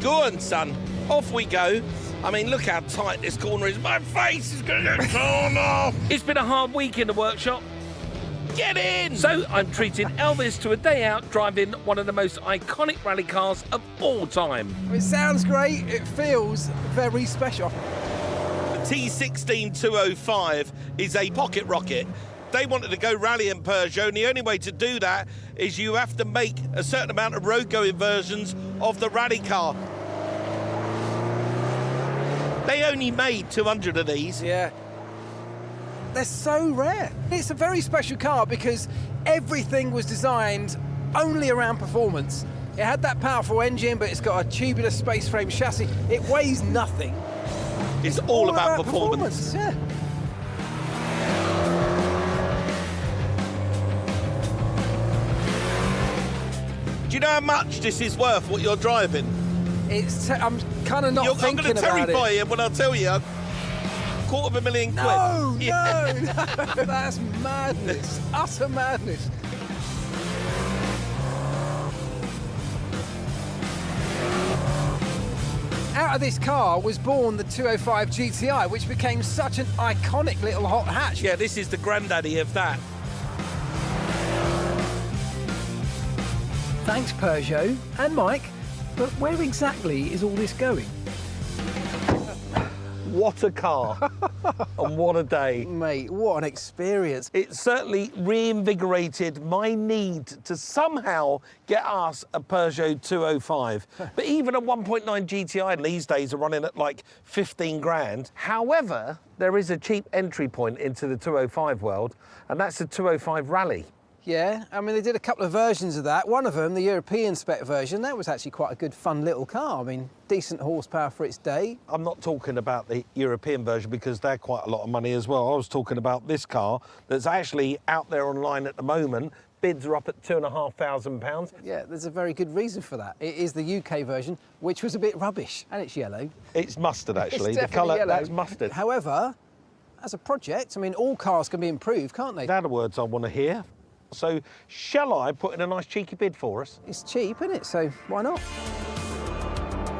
Go on, son. Off we go. I mean, look how tight this corner is. My face is going to get torn off. It's been a hard week in the workshop. Get in! So I'm treating Elvis to a day out driving one of the most iconic rally cars of all time. It sounds great. It feels very special. The T16 205 is a pocket rocket. They wanted to go rallying Peugeot, and the only way to do that is you have to make a certain amount of road-going versions of the rally car. They only made 200 of these. Yeah. They're so rare. It's a very special car because everything was designed only around performance. It had that powerful engine, but it's got a tubular space frame chassis. It weighs nothing. It's all about performance. Yeah. Do you know how much this is worth, what you're driving? I'm kind of not I'm thinking going to about terrify it. you when I tell you. £250,000 No, quid. Yeah. no, that's madness. Utter madness. Out of this car was born the 205 GTI, which became such an iconic little hot hatch. Yeah, this is the granddaddy of that. Thanks, Peugeot and Mike. But where exactly is all this going? What a car. And what a day. Mate, what an experience. It certainly reinvigorated my need to somehow get us a Peugeot 205. But even a 1.9 GTI these days are running at like 15 grand. However, there is a cheap entry point into the 205 world, and that's the 205 Rally. Yeah, I mean, they did a couple of versions of that. One of them, the European spec version, that was actually quite a good, fun little car. I mean, decent horsepower for its day. I'm not talking about the European version because they're quite a lot of money as well. I was talking about this car that's actually out there online at the moment. Bids are up at £2,500. Yeah, there's a very good reason for that. It is the UK version, which was a bit rubbish, and it's yellow. It's mustard, actually. It's The colour, yellow. that's mustard. However, as a project, I mean, all cars can be improved, can't they? They're the words I want to hear. So, shall I put in a nice cheeky bid for us? It's cheap, isn't it? So why not?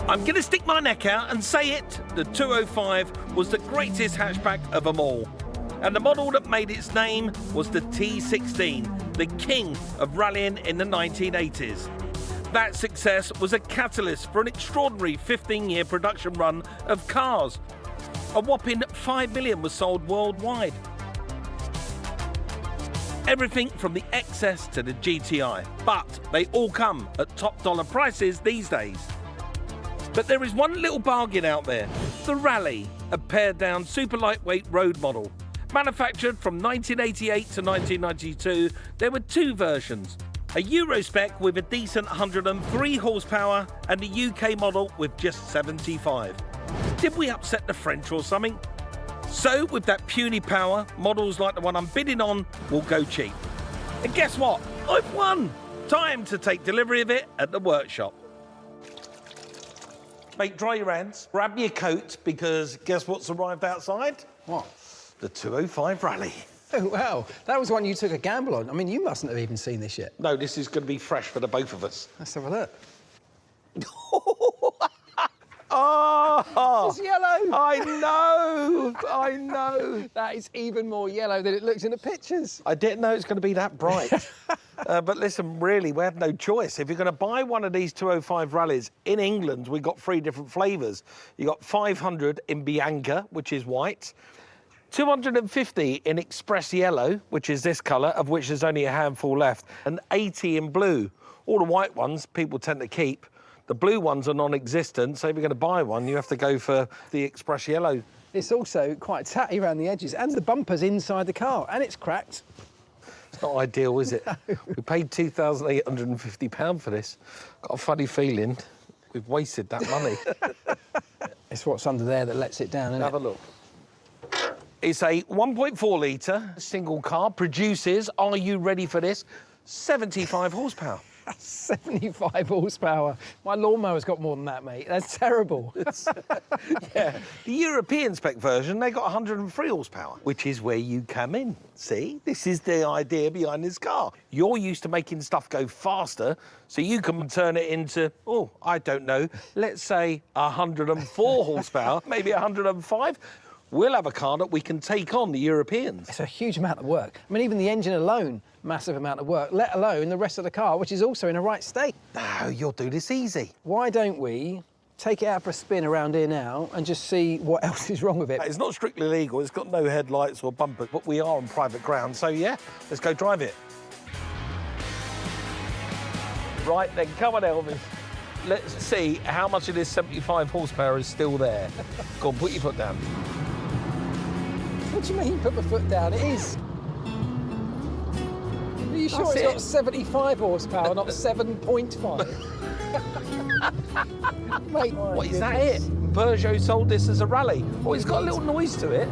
I'm going to stick my neck out and say it. The 205 was the greatest hatchback of them all. And the model that made its name was the T16, the king of rallying in the 1980s. That success was a catalyst for an extraordinary 15-year production run of cars. A whopping 5 million was sold worldwide. Everything from the XS to the GTI, but they all come at top dollar prices these days. But there is one little bargain out there, the Rally, a pared down super lightweight road model. Manufactured from 1988 to 1992, there were two versions, a Euro spec with a decent 103 horsepower and a UK model with just 75. Did we upset the French or something? So, with that puny power, models like the one I'm bidding on will go cheap. And guess what? I've won! Time to take delivery of it at the workshop. Mate, dry your hands, grab your coat, because guess what's arrived outside? What? The 205 Rally. Oh, wow. That was one you took a gamble on. I mean, you mustn't have even seen this yet. No, this is going to be fresh for the both of us. Let's have a look. Oh, It's yellow! I know. That is even more yellow than it looks in the pictures. I didn't know it's going to be that bright. But listen, really, we had no choice. If you're going to buy one of these 205 Rallies in England, we got 3 different flavours. You got 500 in Bianca, which is white, 250 in Express Yellow, which is this colour, of which there's only a handful left, and 80 in blue. All the white ones people tend to keep. The blue ones are non-existent, so if you're going to buy one, you have to go for the Express Yellow. It's also quite tatty around the edges, and the bumper's inside the car, and it's cracked. It's not ideal, is it? No. We paid £2,850 for this. Got a funny feeling we've wasted that money. It's what's under there that lets it down, isn't Have it? a look. It's a 1.4 litre single car, produces, are you ready for this, 75 horsepower. 75 horsepower. My lawnmower's got more than that, mate. That's terrible. Yeah. The European spec version, they got 103 horsepower, which is where you come in. See, this is the idea behind this car. You're used to making stuff go faster, so you can turn it into, oh, I don't know, let's say 104 horsepower, maybe 105. We'll have a car that we can take on the Europeans. It's a huge amount of work. I mean, even the engine alone, massive amount of work, let alone the rest of the car, which is also in a right state. No, you'll do this easy. Why don't we take it out for a spin around here now and just see what else is wrong with it? It's not strictly legal, it's got no headlights or bumpers, but we are on private ground, so yeah, let's go drive it. Right then, come on, Elvis. Let's see how much of this 75 horsepower is still there. Go on, put your foot down. What do you mean, put my foot down? It is. Are you sure it's got 75 horsepower, not 7.5? Mate, What, is that it? Peugeot sold this as a rally. Oh, it's got a little noise to it.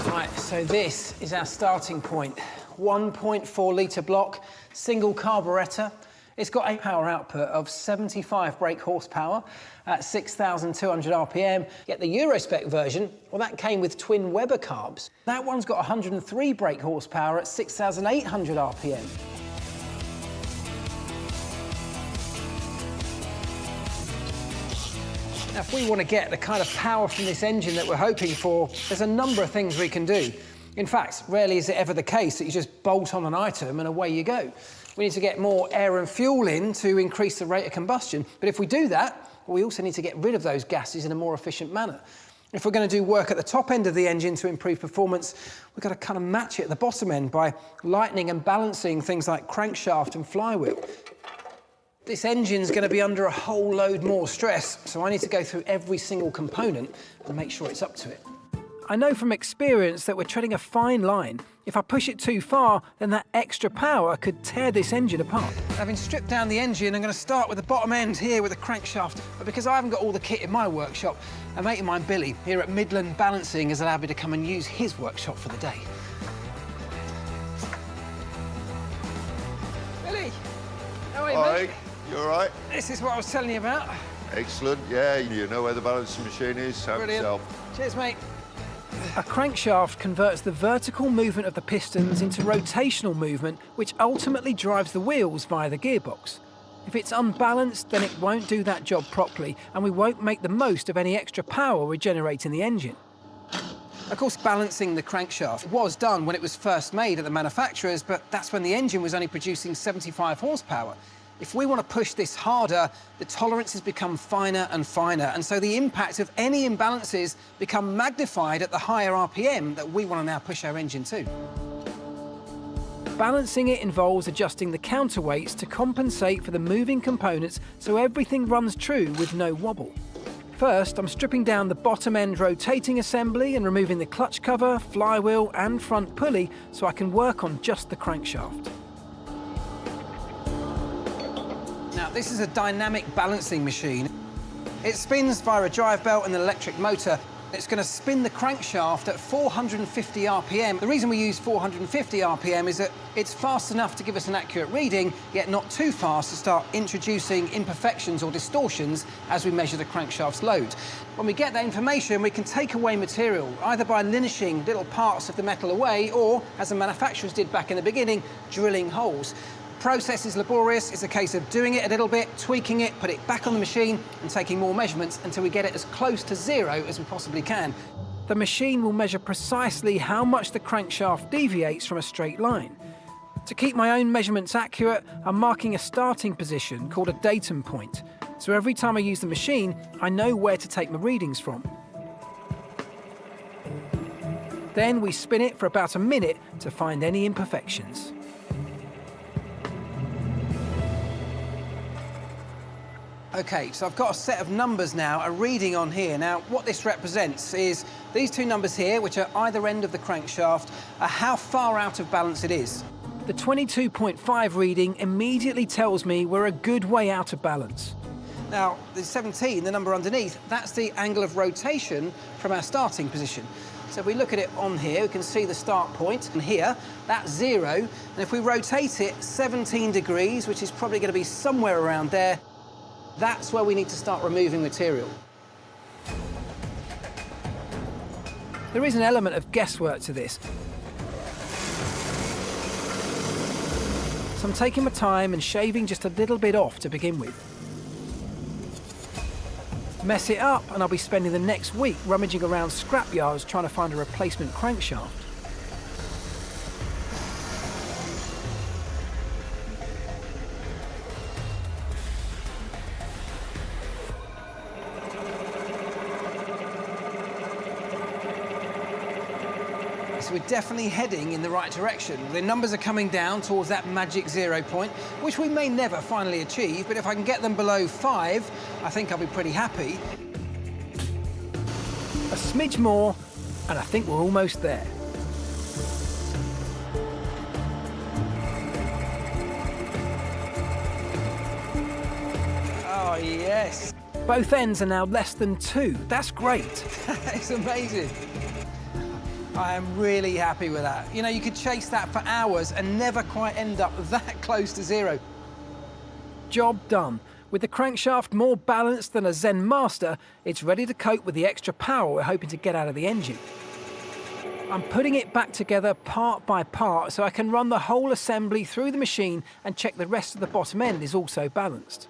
Right, so this is our starting point. 1.4 litre block, single carburettor. It's got a power output of 75 brake horsepower at 6,200 RPM. Yet the Eurospec version, well, that came with twin Weber carbs. That one's got 103 brake horsepower at 6,800 RPM. Now, if we want to get the kind of power from this engine that we're hoping for, there's a number of things we can do. In fact, rarely is it ever the case that you just bolt on an item and away you go. We need to get more air and fuel in to increase the rate of combustion. But if we do that, we also need to get rid of those gases in a more efficient manner. If we're going to do work at the top end of the engine to improve performance, we've got to kind of match it at the bottom end by lightening and balancing things like crankshaft and flywheel. This engine's going to be under a whole load more stress, so I need to go through every single component and make sure it's up to it. I know from experience that we're treading a fine line. If I push it too far, then that extra power could tear this engine apart. Having stripped down the engine, I'm going to start with the bottom end here with the crankshaft. But because I haven't got all the kit in my workshop, a mate of mine, Billy, here at Midland Balancing, has allowed me to come and use his workshop for the day. Billy, how are you, mate? You all right? This is what I was telling you about. Excellent, yeah, you know where the balancing machine is, help Brilliant. yourself. Cheers, mate. A crankshaft converts the vertical movement of the pistons into rotational movement, which ultimately drives the wheels via the gearbox. If it's unbalanced, then it won't do that job properly, and we won't make the most of any extra power we generate in the engine. Of course, balancing the crankshaft was done when it was first made at the manufacturers, but that's when the engine was only producing 75 horsepower. If we want to push this harder, the tolerances become finer and finer, and so the impact of any imbalances become magnified at the higher RPM that we want to now push our engine to. Balancing it involves adjusting the counterweights to compensate for the moving components so everything runs true with no wobble. First, I'm stripping down the bottom end rotating assembly and removing the clutch cover, flywheel and front pulley so I can work on just the crankshaft. Now, this is a dynamic balancing machine. It spins via a drive belt and an electric motor. It's going to spin the crankshaft at 450 RPM. The reason we use 450 RPM is that it's fast enough to give us an accurate reading, yet not too fast to start introducing imperfections or distortions as we measure the crankshaft's load. When we get that information, we can take away material, either by linishing little parts of the metal away or, as the manufacturers did back in the beginning, drilling holes. Process is laborious. It's a case of doing it a little bit, tweaking it, put it back on the machine and taking more measurements until we get it as close to zero as we possibly can. The machine will measure precisely how much the crankshaft deviates from a straight line. To keep my own measurements accurate, I'm marking a starting position called a datum point. So every time I use the machine, I know where to take my readings from. Then we spin it for about a minute to find any imperfections. OK, so I've got a set of numbers now, a reading on here. Now, what this represents is these two numbers here, which are either end of the crankshaft, are how far out of balance it is. The 22.5 reading immediately tells me we're a good way out of balance. Now, the 17, the number underneath, that's the angle of rotation from our starting position. So if we look at it on here, we can see the start point, and here, that's 0. And if we rotate it 17 degrees, which is probably going to be somewhere around there, that's where we need to start removing material. There is an element of guesswork to this. So I'm taking my time and shaving just a little bit off to begin with. Mess it up and I'll be spending the next week rummaging around scrapyards trying to find a replacement crankshaft. So we're definitely heading in the right direction. The numbers are coming down towards that magic 0 point, which we may never finally achieve, but if I can get them below 5, I think I'll be pretty happy. A smidge more, and I think we're almost there. Oh, yes. Both ends are now less than 2. That's great. It's amazing. I am really happy with that. You know, you could chase that for hours and never quite end up that close to 0. Job done. With the crankshaft more balanced than a Zen Master, it's ready to cope with the extra power we're hoping to get out of the engine. I'm putting it back together part by part so I can run the whole assembly through the machine and check the rest of the bottom end is also balanced.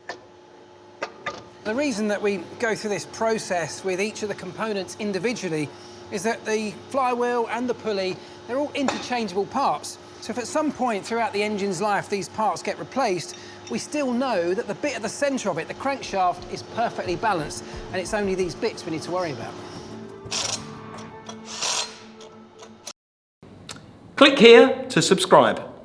The reason that we go through this process with each of the components individually is that the flywheel and the pulley, they're all interchangeable parts. So if at some point throughout the engine's life these parts get replaced, we still know that the bit at the centre of it, the crankshaft, is perfectly balanced, and it's only these bits we need to worry about. Click here to subscribe.